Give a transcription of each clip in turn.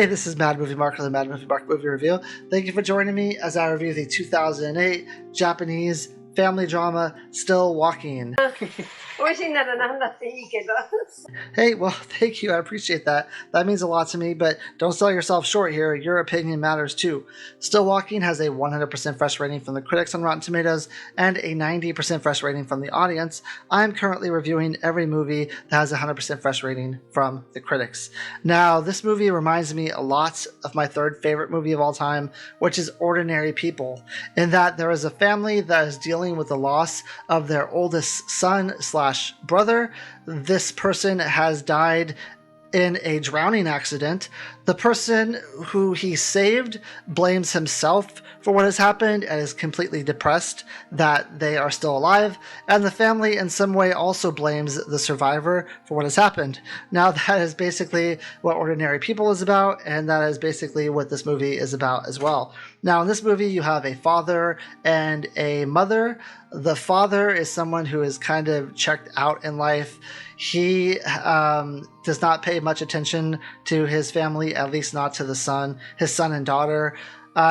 Hey, this is Mad Movie Mark of the Mad Movie Mark Movie Review. Thank you for joining me as I review the 2008 Japanese family drama Still Walking. 美味しいなら何だっていいけど。Hey, well, thank you. I appreciate that. That means a lot to me, but don't sell yourself short here. Your opinion matters too. Still Walking has a 100% fresh rating from the critics on Rotten Tomatoes and a 90% fresh rating from the audience. I'm currently reviewing every movie that has a 100% fresh rating from the critics. Now, this movie reminds me a lot of my third favorite movie of all time, which is Ordinary People, in that there is a family that is dealing with the loss of their oldest son/brother. This person has died in a drowning accident. The person who he saved blames himself for what has happened and is completely depressed that they are still alive, and the family in some way also blames the survivor for what has happened. Now, that is basically what Ordinary People is about, and that is basically what this movie is about as well. Now, in this movie, you have a father and a mother. The father is someone who is kind of checked out in life. He does not pay much attention to his family, at least not to his son and daughter.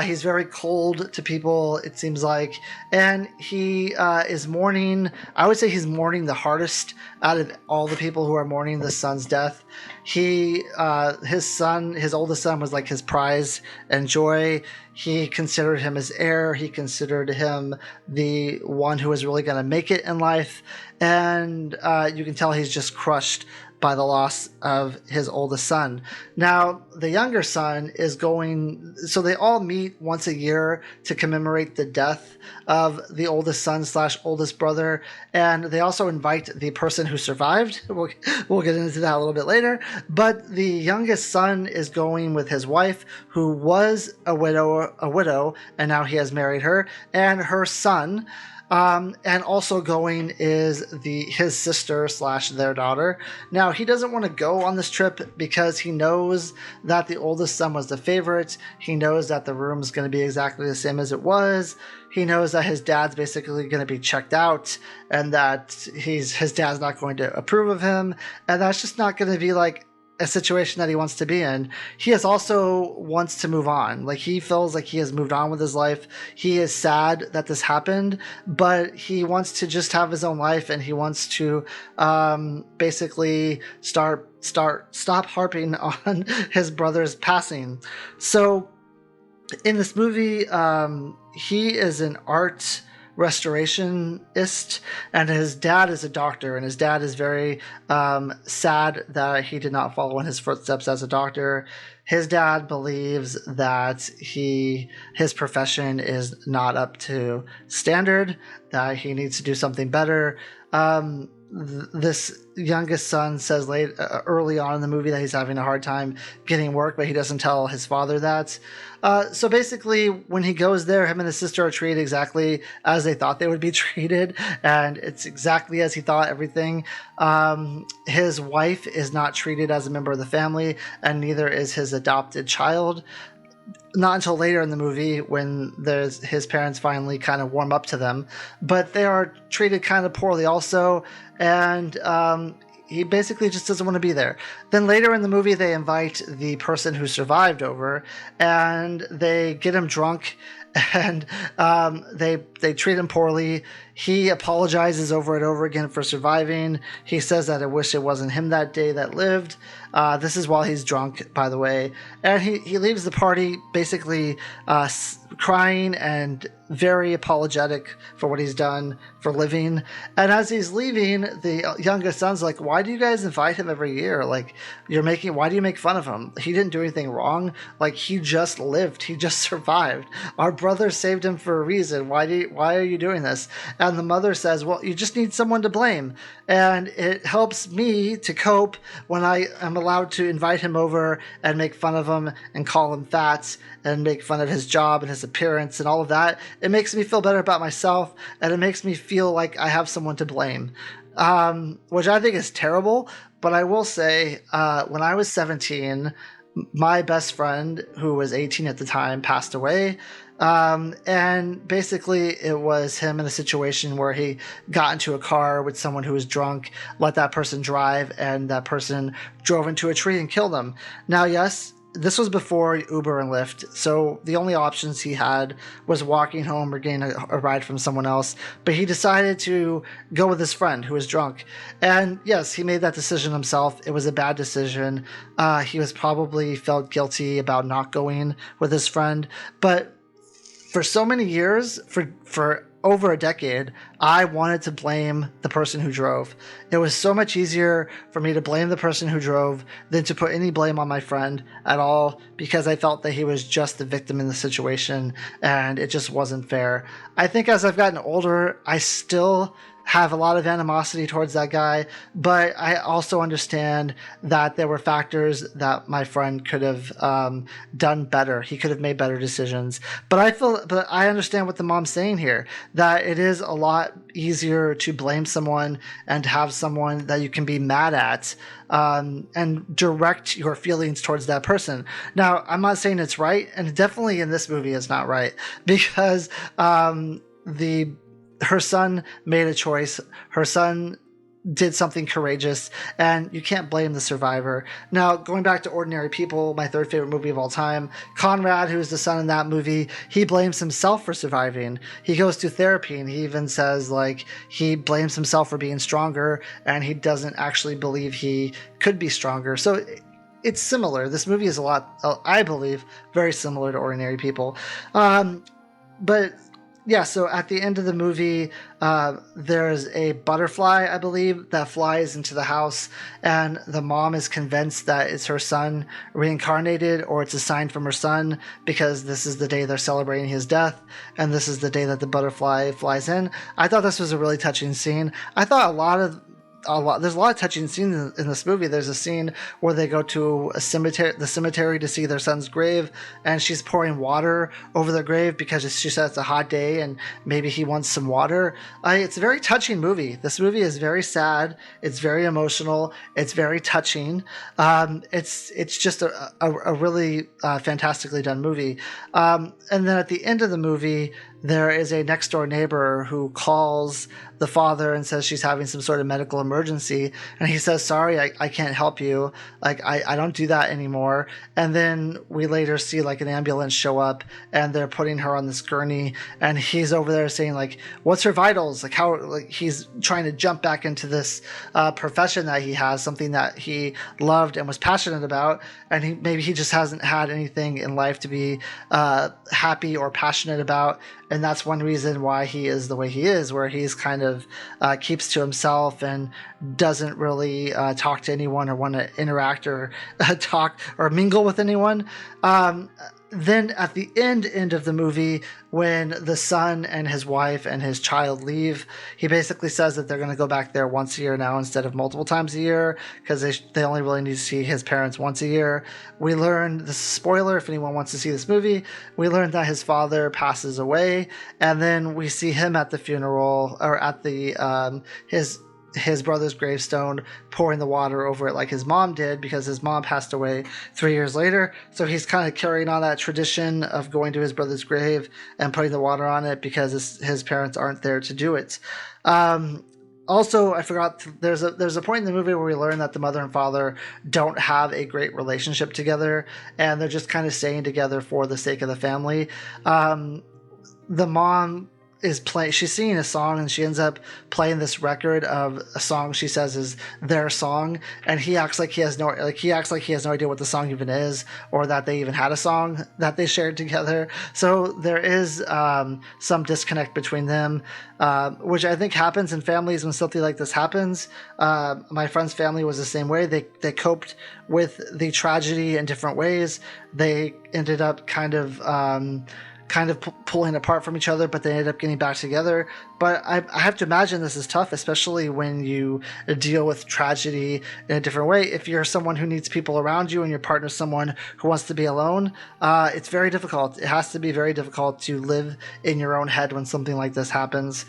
He's very cold to people, it seems like, and he is mourning. I would say he's mourning the hardest out of all the people who are mourning the son's death. His oldest son was like his prize and joy. He considered him his heir. He considered him the one who was really going to make it in life. And you can tell he's just crushed by the loss of his oldest son. Now, the younger son is going, so they all meet once a year to commemorate the death of the oldest son/oldest brother, and they also invite the person who survived. We'll get into that a little bit later, but the youngest son is going with his wife, who was a widow, and now he has married her, and her son. And also going is his sister/their daughter. Now, he doesn't want to go on this trip because he knows that the oldest son was the favorite. He knows that the room's going to be exactly the same as it was. He knows that his dad's basically going to be checked out and that his dad's not going to approve of him. And that's just not going to be like a situation that he wants to be in. He also wants to move on. Like, he feels like he has moved on with his life. He is sad that this happened, but he wants to just have his own life, and he wants to basically stop harping on his brother's passing. So in this movie, he is an art restorationist, and his dad is a doctor, and his dad is very sad that he did not follow in his footsteps as a doctor. His dad believes that his profession is not up to standard, that he needs to do something better. This youngest son says early on in the movie that he's having a hard time getting work, but he doesn't tell his father that. So basically, when he goes there, him and his sister are treated exactly as they thought they would be treated, and it's exactly as he thought everything. His wife is not treated as a member of the family, and neither is his adopted child. Not until later in the movie when his parents finally kind of warm up to them, but they are treated kind of poorly also, and he basically just doesn't want to be there. Then later in the movie, they invite the person who survived over, and they get him drunk, and they treat him poorly. He apologizes over and over again for surviving. He says that I wish it wasn't him that day that lived. This is while he's drunk, by the way. And he leaves the party basically crying and very apologetic for what he's done for living. And as he's leaving, the youngest son's like, why do you guys invite him every year? Like, why do you make fun of him? He didn't do anything wrong. Like, he just lived. He just survived. Our brother saved him for a reason. Why are you doing this? And the mother says, well, you just need someone to blame. And it helps me to cope when I am allowed to invite him over and make fun of him and call him fat and make fun of his job and his appearance and all of that. It makes me feel better about myself, and it makes me feel like I have someone to blame, which I think is terrible. But I will say, when I was 17, my best friend, who was 18 at the time, passed away. And basically it was him in a situation where he got into a car with someone who was drunk, let that person drive, and that person drove into a tree and killed him. Now, yes, this was before Uber and Lyft, so the only options he had was walking home or getting a ride from someone else. But he decided to go with his friend who was drunk. And yes, he made that decision himself. It was a bad decision. He was probably felt guilty about not going with his friend. But for so many years, for over a decade, I wanted to blame the person who drove. It was so much easier for me to blame the person who drove than to put any blame on my friend at all, because I felt that he was just the victim in the situation and it just wasn't fair. I think as I've gotten older, I still have a lot of animosity towards that guy, but I also understand that there were factors that my friend could have done better. He could have made better decisions. But I understand what the mom's saying here, that it is a lot easier to blame someone and to have someone that you can be mad at and direct your feelings towards that person. Now, I'm not saying it's right, and definitely in this movie it's not right, because her son made a choice. Her son did something courageous, and you can't blame the survivor. Now, going back to Ordinary People, my third favorite movie of all time, Conrad, who's the son in that movie, he blames himself for surviving. He goes to therapy, and he even says, like, he blames himself for being stronger, and he doesn't actually believe he could be stronger. So it's similar. This movie is a lot, I believe, very similar to Ordinary People. But yeah, so at the end of the movie, there's a butterfly, I believe, that flies into the house, and the mom is convinced that it's her son reincarnated, or it's a sign from her son, because this is the day they're celebrating his death, and this is the day that the butterfly flies in. I thought this was a really touching scene. I thought there's a lot of touching scenes in this movie. There's a scene where they go to the cemetery to see their son's grave, and she's pouring water over the grave because she says it's a hot day and maybe he wants some water. It's a very touching movie. This movie is very sad. It's very emotional. It's very touching. It's just a really fantastically done movie. And then at the end of the movie, there is a next door neighbor who calls the father and says she's having some sort of medical emergency, and he says, sorry, I can't help you, like I don't do that anymore. And then we later see like an ambulance show up, and they're putting her on this gurney, and he's over there saying, like, what's her vitals, like how, like he's trying to jump back into this profession that he has, something that he loved and was passionate about, and maybe he just hasn't had anything in life to be happy or passionate about. And that's one reason why he is the way he is, where he's kind of keeps to himself and doesn't really talk to anyone or want to interact or talk or mingle with anyone. Then at the end of the movie, when the son and his wife and his child leave, he basically says that they're going to go back there once a year now instead of multiple times a year, because they only really need to see his parents once a year. We learn, this is a spoiler if anyone wants to see this movie, we learned that his father passes away, and then we see him at the funeral, or at the his brother's gravestone, pouring the water over it like his mom did, because his mom passed away 3 years later. So he's kind of carrying on that tradition of going to his brother's grave and putting the water on it because his parents aren't there to do it. Also, I forgot, there's a point in the movie where we learn that the mother and father don't have a great relationship together, and they're just kind of staying together for the sake of the family. The mom is playing, she's singing a song, and she ends up playing this record of a song she says is their song, and he acts like he has no idea what the song even is, or that they even had a song that they shared together. So there is some disconnect between them, which I think happens in families when something like this happens. My friend's family was the same way. They coped with the tragedy in different ways. They ended up kind of pulling apart from each other, but they ended up getting back together. But I have to imagine this is tough, especially when you deal with tragedy in a different way. If you're someone who needs people around you and your partner's someone who wants to be alone, it's very difficult. It has to be very difficult to live in your own head when something like this happens.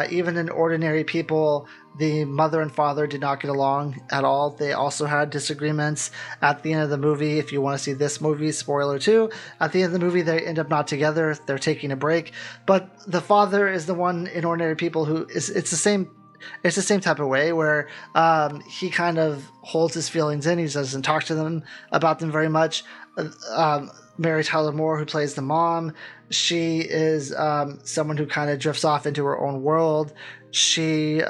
Even in Ordinary People, the mother and father did not get along at all. They also had disagreements at the end of the movie. If you want to see this movie, spoiler 2, at the end of the movie, they end up not together. They're taking a break. But the father is the one in Ordinary People who it's the same type of way, where he kind of holds his feelings in. He doesn't talk to them about them very much. Mary Tyler Moore, who plays the mom. She is someone who kind of drifts off into her own world. She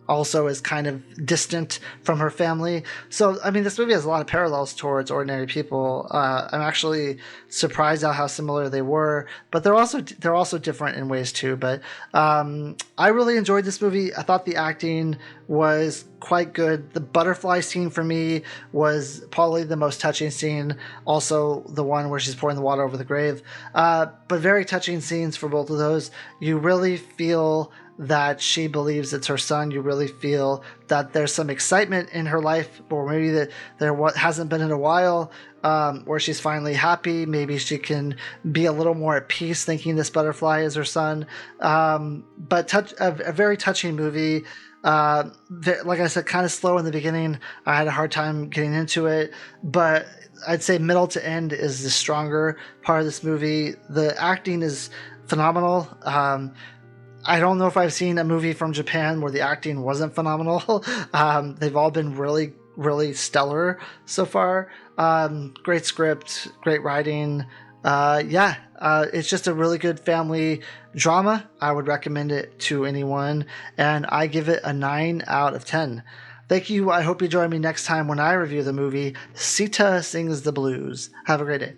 also is kind of distant from her family. So, I mean, this movie has a lot of parallels towards Ordinary People. I'm actually surprised at how similar they were, but they're also different in ways too. But I really enjoyed this movie. I thought the acting was quite good. The butterfly scene for me was probably the most touching scene. Also, the one where she's pouring the water over the grave. But very touching scenes for both of those. You really feel that she believes it's her son. You really feel that there's some excitement in her life, or maybe that there hasn't been in a while, where she's finally happy. Maybe she can be a little more at peace thinking this butterfly is her son. But a very touching movie. Like I said, kind of slow in the beginning. I had a hard time getting into it, but I'd say middle to end is the stronger part of this movie. The acting is phenomenal. I don't know if I've seen a movie from Japan where the acting wasn't phenomenal. They've all been really, really stellar so far. Great script, great writing. It's just a really good family drama. I would recommend it to anyone, and I give it a 9 out of 10. Thank you. I hope you join me next time when I review the movie Sita Sings the Blues. Have a great day.